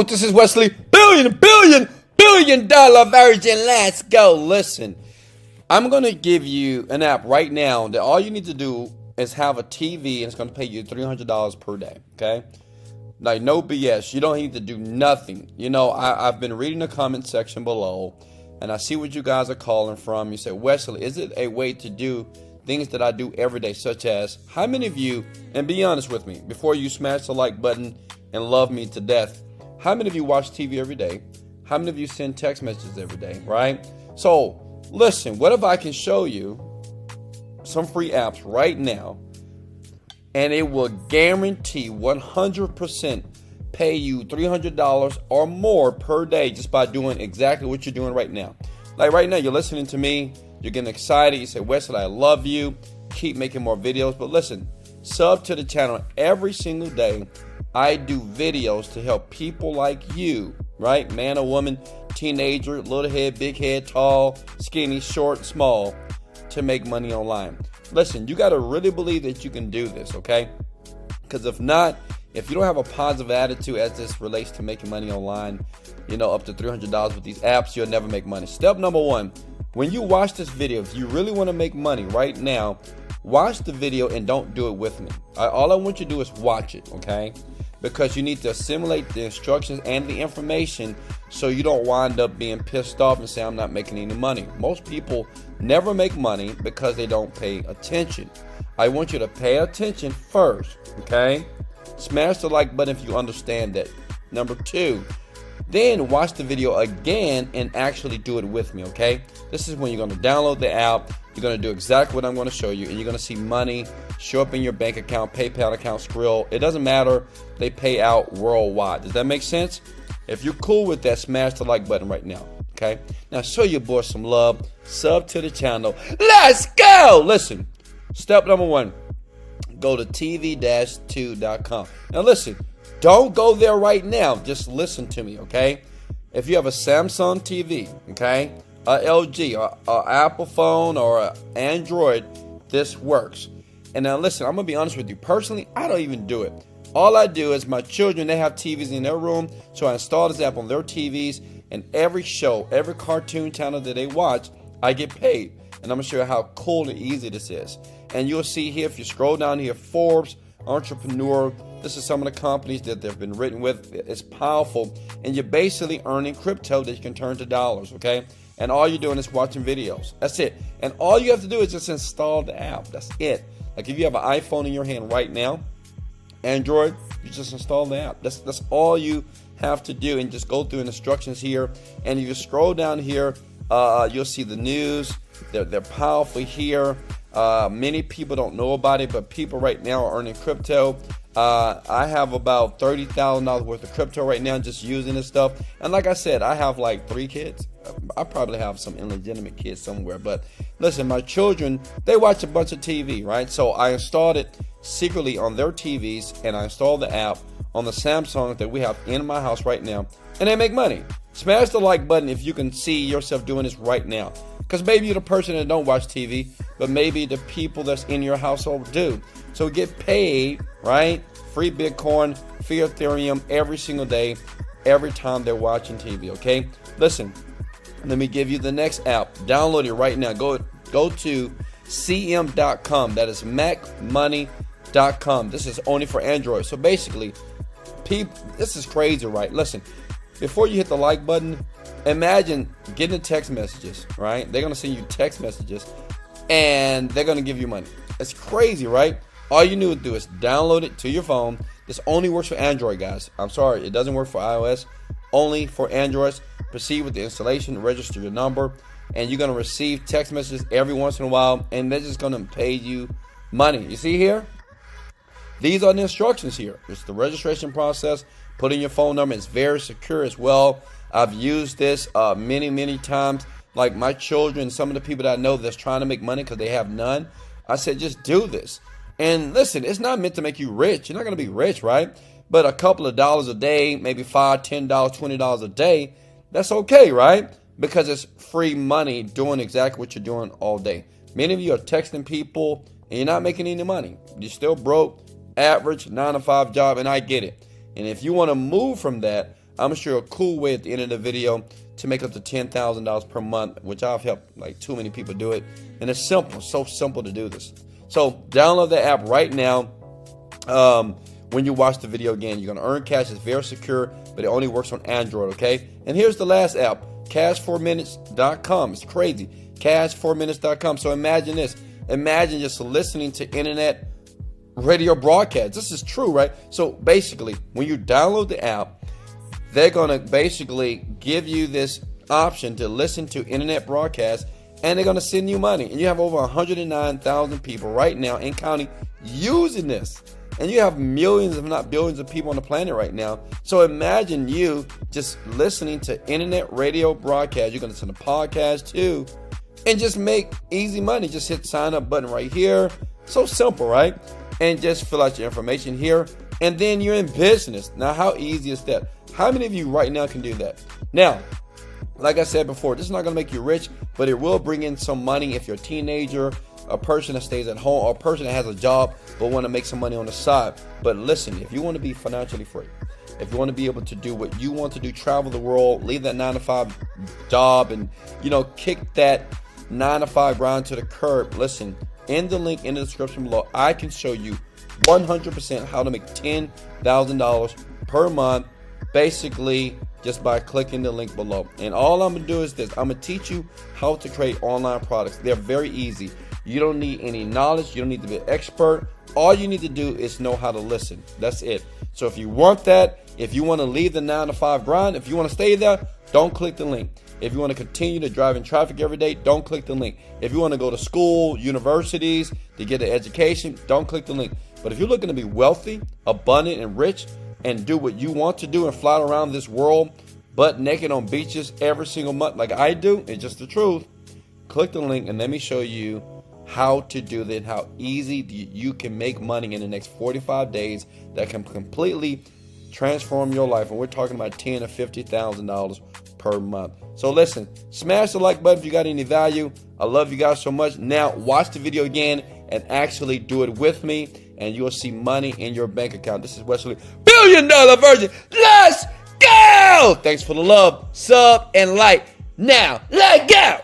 This is Wesley, billion dollar virgin. Let's go. Listen, I'm going to give you an app right now that all you need to do is have a TV and it's going to pay you $300 per day. Okay? Like, no BS. You don't need to do nothing. You know, I've been reading the comment section below and I see what you guys are calling from. You say, Wesley, is it a way to do things that I do every day, such as, how many of you, and be honest with me, before you smash the like button and love me to death, how many of you watch TV every day? How many of you send text messages every day, right? So, listen, what if I can show you some free apps right now, and it will guarantee 100% pay you $300 or more per day just by doing exactly what you're doing right now. Like right now, you're listening to me, you're getting excited, you say, Wesley, I love you, keep making more videos. But listen, sub to the channel every single day. I do videos to help people like you, right? Man or woman, teenager, little head, big head, tall, skinny, short, small, to make money online. Listen, you got to really believe that you can do this, okay? Because if not, if you don't have a positive attitude as this relates to making money online, you know, up to $300 with these apps, you'll never make money. Step number one, when you watch this video, if you really want to make money right now, watch the video and don't do it with me. All I want you to do is watch it, okay? Because you need to assimilate the instructions and the information so you don't wind up being pissed off and say, I'm not making any money. Most people never make money because they don't pay attention. I want you to pay attention first, okay? Smash the like button if you understand that. Number two, then watch the video again and actually do it with me, okay? This is when you're going to download the app. You're going to do exactly what I'm going to show you, and you're going to see money show up in your bank account, PayPal account, Skrill. It doesn't matter. They pay out worldwide. Does that make sense? If you're cool with that, smash the like button right now, okay? Now show your boy some love. Sub to the channel. Let's go! Listen, step number one, go to tv-2.com. Now listen, don't go there right now. Just listen to me, okay? If you have a Samsung TV, okay, a LG, or a Apple phone, or an Android, this works. And now listen, I'm going to be honest with you. Personally, I don't even do it. All I do is my children, they have TVs in their room, so I install this app on their TVs, and every show, every cartoon channel that they watch, I get paid. And I'm going to show you how cool and easy this is. And you'll see here, if you scroll down here, Forbes, Entrepreneur, this is some of the companies that they've been written with. It's powerful. And you're basically earning crypto that you can turn to dollars, okay? And all you're doing is watching videos. That's it. And all you have to do is just install the app. That's it. Like if you have an iPhone in your hand right now, Android, you just install the app. That's all you have to do. And just go through the instructions here. And if you scroll down here, you'll see the news. They're powerful here. Many people don't know about it, but people right now are earning crypto. I have about $30,000 worth of crypto right now just using this stuff. And like I said, I have like 3 kids. I probably have some illegitimate kids somewhere. But listen, my children, they watch a bunch of TV, right? So I installed it secretly on their TVs, and I installed the app on the Samsung that we have in my house right now. And they make money. Smash the like button if you can see yourself doing this right now. Because maybe you're the person that don't watch TV, but maybe the people that's in your household do. So get paid, right? Free Bitcoin, free Ethereum every single day, every time they're watching TV, okay? Listen, let me give you the next app. Download it right now. Go to cm.com. That is macmoney.com. This is only for Android. So basically, this is crazy, right? Listen, before you hit the like button, imagine getting text messages, right? They're going to send you text messages, and they're going to give you money. It's crazy, right? All you need to do is download it to your phone. This only works for Android, guys. I'm sorry, it doesn't work for iOS. Only for Androids. Proceed with the installation, register your number, and you're going to receive text messages every once in a while, and they're just going to pay you money. You see here? These are the instructions here. It's the registration process. Put in your phone number. It's very secure as well. I've used this many times. Like my children, some of the people that I know that's trying to make money because they have none, I said, just do this. And listen, it's not meant to make you rich. You're not going to be rich, right? But a couple of dollars a day, maybe $5, $10, $20 a day, that's okay, right? Because it's free money doing exactly what you're doing all day. Many of you are texting people and you're not making any money. You're still broke, average 9-to-5 job, and I get it. And if you want to move from that, I'm sure a cool way at the end of the video to make up to $10,000 per month, which I've helped like too many people do it. And it's simple, so simple to do this. So download the app right now. When you watch the video again, you're going to earn cash. It's very secure, but it only works on Android, okay? And here's the last app, cash4minutes.com. It's crazy, cash4minutes.com. So imagine this. Imagine just listening to internet radio broadcasts. This is true, right? So basically, when you download the app, they're going to basically give you this option to listen to internet broadcasts, and they're going to send you money. And you have over 109,000 people right now in county using this. And you have millions, if not billions, of people on the planet right now. So imagine you just listening to internet radio broadcasts. You're going to send a podcast too, and just make easy money. Just hit sign up button right here. So simple, right? And just fill out your information here. And then you're in business. Now, how easy is that? How many of you right now can do that? Now, like I said before, this is not going to make you rich, but it will bring in some money if you're a teenager, a person that stays at home, or a person that has a job but want to make some money on the side. But listen, if you want to be financially free, if you want to be able to do what you want to do, travel the world, leave that 9-to-5 job, and kick that 9-to-5 grind to the curb, listen, in the link in the description below, I can show you 100% how to make $10,000 per month, basically just by clicking the link below. And all I'm gonna do is this: I'm gonna teach you how to create online products. They're very easy. You don't need any knowledge. You don't need to be an expert. All you need to do is know how to listen. That's it. So if you want that, if you want to leave the 9-to-5 grind, if you want to stay there, don't click the link. If you want to continue to drive in traffic every day, don't click the link. If you want to go to school, universities to get an education, don't click the link. But if you're looking to be wealthy, abundant, and rich, and do what you want to do and fly around this world butt naked on beaches every single month like I do, it's just the truth, click the link and let me show you how to do that, how easy you can make money in the next 45 days that can completely transform your life. And we're talking about $10,000 to $50,000 per month. So listen, smash the like button if you got any value. I love you guys so much. Now watch the video again and actually do it with me, and you'll see money in your bank account. This is Wesley, $1 billion Virgin. Let's go! Thanks for the love, sub, and like. Now, let go!